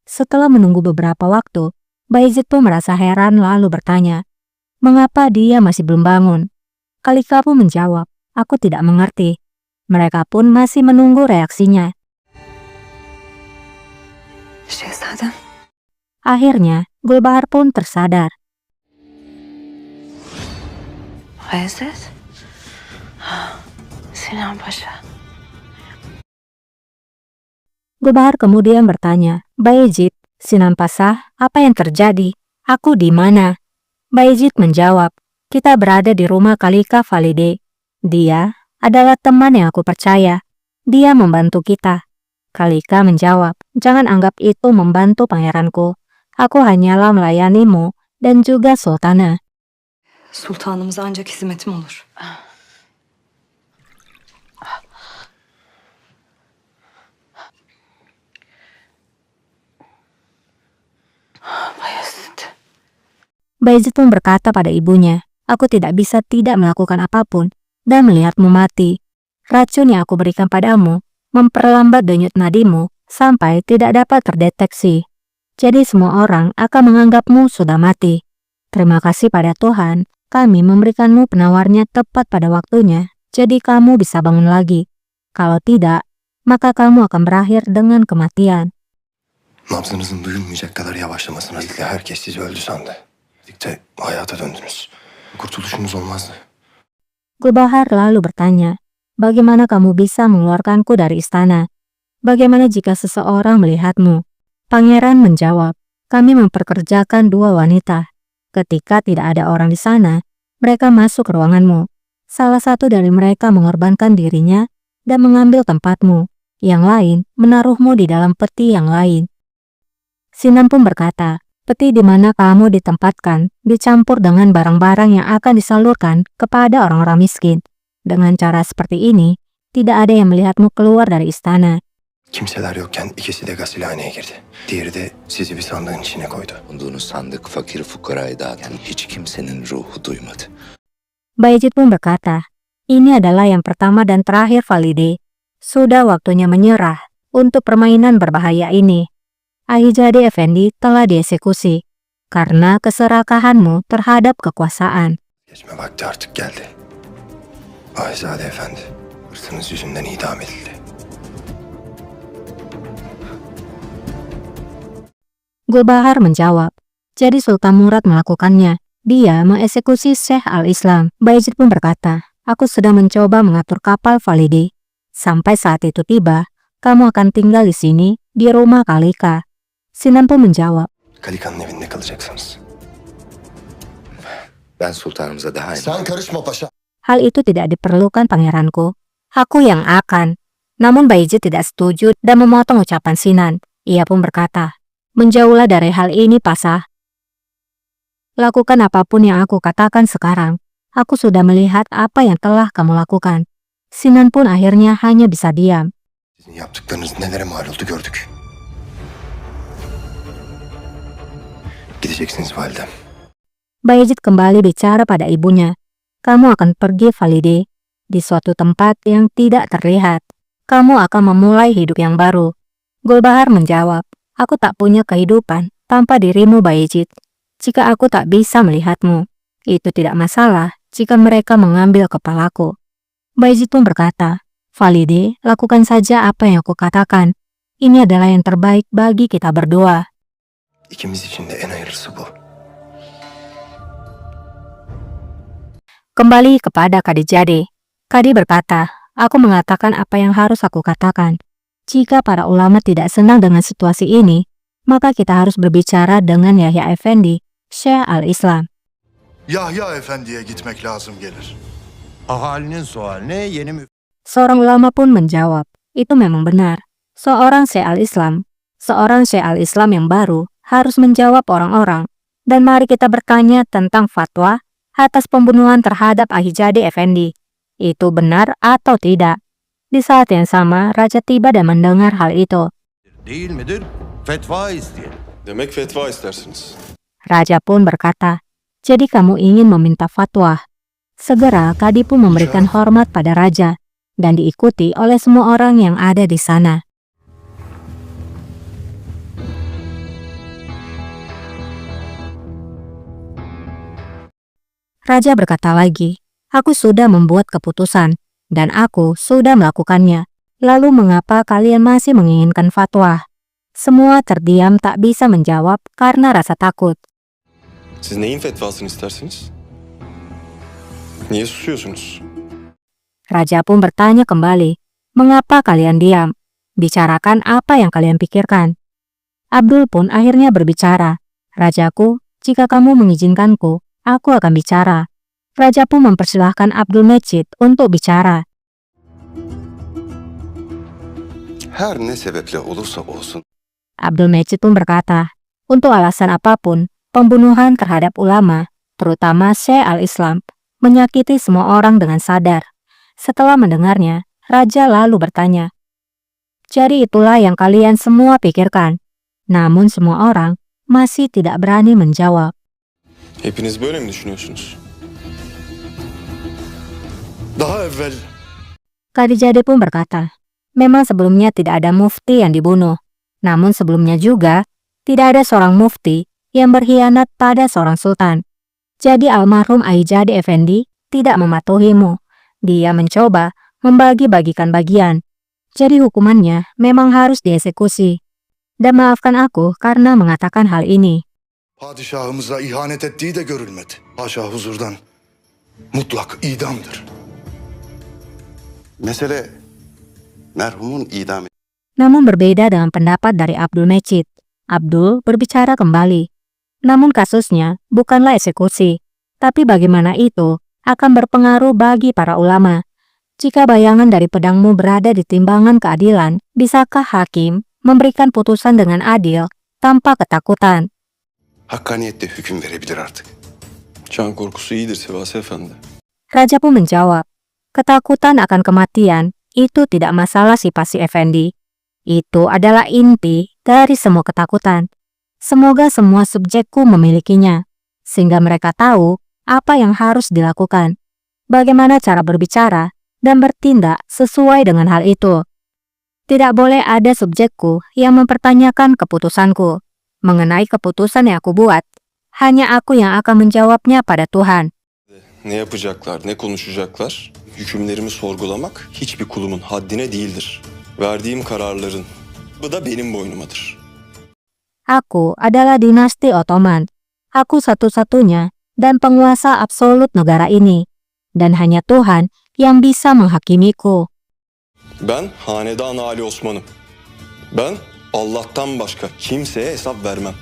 Setelah menunggu beberapa waktu, Bayezid pun merasa heran lalu bertanya, mengapa dia masih belum bangun? Khalifah pun menjawab, aku tidak mengerti. Mereka pun masih menunggu reaksinya. Akhirnya, Gulbahar pun tersadar. Bayezid? Sinan Paşa. Gulbahar kemudian bertanya, Bayezid, Sinan Pasha, apa yang terjadi? Aku di mana? Bayezid menjawab, kita berada di rumah Khalifah Valide. Dia adalah teman yang aku percaya. Dia membantu kita. Khalifah menjawab, jangan anggap itu membantu pangeranku. Aku hanyalah melayanimu dan juga sultana. Sultanımıza ancak hizmetim olur. Bayezid. Bayezid pun berkata pada ibunya, aku tidak bisa tidak melakukan apapun dan melihatmu mati. Racun yang aku berikan padamu memperlambat denyut nadimu sampai tidak dapat terdeteksi. Jadi semua orang akan menganggapmu sudah mati. Terima kasih pada Tuhan, kami memberikanmu penawarnya tepat pada waktunya, jadi kamu bisa bangun lagi. Kalau tidak, maka kamu akan berakhir dengan kematian. Nabzınızın duyulmayacak kadar yavaşlamasına birlikte herkes sizi öldü sandı. Birlikte hayata döndünüz. Kurtuluşumuz olmazdı. Gulbahar lalu bertanya, bagaimana kamu bisa mengeluarkanku dari istana? Bagaimana jika seseorang melihatmu? Pangeran menjawab, kami memperkerjakan 2 wanita. Ketika tidak ada orang di sana, mereka masuk ke ruanganmu. Salah satu dari mereka mengorbankan dirinya dan mengambil tempatmu. Yang lain menaruhmu di dalam peti yang lain. Sinan pun berkata, peti di mana kamu ditempatkan dicampur dengan barang-barang yang akan disalurkan kepada orang-orang miskin. Dengan cara seperti ini, tidak ada yang melihatmu keluar dari istana. Kimseler yokken ikisi de gasilhaneye girdi. Diğeri de sizi bir sandığın içine koydu. Bulunduğunuz sandık fakir fukaraya dağıtın. Hiç kimsenin ruhu duymadı. Bayezid pun berkata, ini adalah yang pertama dan terakhir Valide. Sudah waktunya menyerah untuk permainan berbahaya ini. Ahijade Efendi telah dieksekusi karena keserakahanmu terhadap kekuasaan. Geçme vakti artık geldi. Ahizade Efendi, hırsınız yüzünden idam edildi. Gulbahar menjawab, jadi Sultan Murad melakukannya. Dia mengeksekusi Syekh Al-Islam. Bayezid pun berkata, aku sedang mencoba mengatur kapal Valide. Sampai saat itu tiba, kamu akan tinggal di sini, di rumah Khalifah. Sinan pun menjawab, Kalika'nın evinde kalacaksınız. Ben sultanımıza daha Sen karışma paşa. hal itu tidak diperlukan pangeranku. Aku yang akan. Namun Bayezid tidak setuju dan memotong ucapan Sinan. Ia pun berkata, menjauhlah dari hal ini, Pasha. Lakukan apapun yang aku katakan sekarang. Aku sudah melihat apa yang telah kamu lakukan. Sinan pun akhirnya hanya bisa diam. Sizin yaptıklarınız nelere mal oldu gördük. Gideceksiniz validem. Bayezid kembali bicara pada ibunya. Kamu akan pergi Valide di suatu tempat yang tidak terlihat. Kamu akan memulai hidup yang baru. Gulbahar menjawab, aku tak punya kehidupan tanpa dirimu Bayezid. Jika aku tak bisa melihatmu, itu tidak masalah jika mereka mengambil kepalaku. Bayezid pun berkata, Valide, lakukan saja apa yang aku katakan. Ini adalah yang terbaik bagi kita berdua. İkimiz için de en hayırlısı bu. Kembali kepada Khadijade. Khadi berkata, aku mengatakan apa yang harus aku katakan. Jika para ulama tidak senang dengan situasi ini, maka kita harus berbicara dengan Yahya Efendi, Syekh Al-Islam. Yahya Efendi'ye gitmek lazım gelir. Ahalinin sualine yeni Seorang ulama pun menjawab, itu memang benar. Seorang Syekh Al-Islam yang baru harus menjawab orang-orang. Dan mari kita bertanya tentang fatwa atas pembunuhan terhadap Ahijade Efendi. Itu benar atau tidak? Di saat yang sama, Raja tiba dan mendengar hal itu. değil midir? Fetva isteyelim. Demek fetva istersiniz. Raja pun berkata, jadi kamu ingin meminta fatwa. Segera Khadi pun memberikan hormat pada raja dan diikuti oleh semua orang yang ada di sana. Raja berkata lagi, "Aku sudah membuat keputusan, dan aku sudah melakukannya. Lalu mengapa kalian masih menginginkan fatwa?" Semua terdiam tak bisa menjawab karena rasa takut. Siz neyin fetvasını istersiniz? Niye susuyorsunuz? Raja pun bertanya kembali, "Mengapa kalian diam? Bicarakan apa yang kalian pikirkan." Abdul pun akhirnya berbicara, "Rajaku, jika kamu mengizinkanku, aku akan bicara." Raja pun mempersilahkan Abdul Mecid untuk bicara. Her ne sebeple olursa olsun Abdul Mecid pun berkata, untuk alasan apapun, pembunuhan terhadap ulama, terutama Syekh al-Islam, menyakiti semua orang dengan sadar. Setelah mendengarnya, Raja lalu bertanya, "Jadi itulah yang kalian semua pikirkan?" Namun semua orang masih tidak berani menjawab. Hepiniz böyle mi düşünüyorsunuz? Daha evvel Khadijah pun berkata, memang sebelumnya tidak ada mufti yang dibunuh. Namun sebelumnya juga, tidak ada seorang mufti yang berkhianat pada seorang sultan. Jadi almarhum Aijadi Effendi tidak mematuhimu. Dia mencoba membagi-bagikan bagian. Jadi hukumannya memang harus dieksekusi. Dan maafkan aku karena mengatakan hal ini. padişahımıza ihanet ettiği de görülmedi. Haşa huzurdan mutlak idamdır. mesele merhumun idam Namun berbeda dengan pendapat dari Abdul Mecid. Abdul berbicara kembali. Namun kasusnya bukanlah eksekusi, tapi bagaimana itu akan berpengaruh bagi para ulama. Jika bayangan dari pedangmu berada di timbangan keadilan, bisakah hakim memberikan putusan dengan adil tanpa ketakutan? hakkaniyette hüküm verebilir artık. Can korkusu iyidir Sevasi Efendi. Raja pun menjawab, ketakutan akan kematian itu tidak masalah si Pasi Effendi. Itu adalah inti dari semua ketakutan. Semoga semua subjekku memilikinya, sehingga mereka tahu apa yang harus dilakukan, bagaimana cara berbicara, dan bertindak sesuai dengan hal itu. Tidak boleh ada subjekku yang mempertanyakan keputusanku. Mengenai keputusan yang aku buat, hanya aku yang akan menjawabnya pada Tuhan. Ne yapacaklar, ne konuşacaklar? Hükümlerimi sorgulamak hiçbir kulumun haddine değildir. Verdiğim kararların bu da benim boynumadır. Aku adalah dinasti Ottoman. Aku satu-satunya dan penguasa absolut negara ini. Dan hanya Tuhan yang bisa menghakimiku. Ben Hanedan Ali Osman'ım. Ben Allah'tan başka kimseye hesap vermem.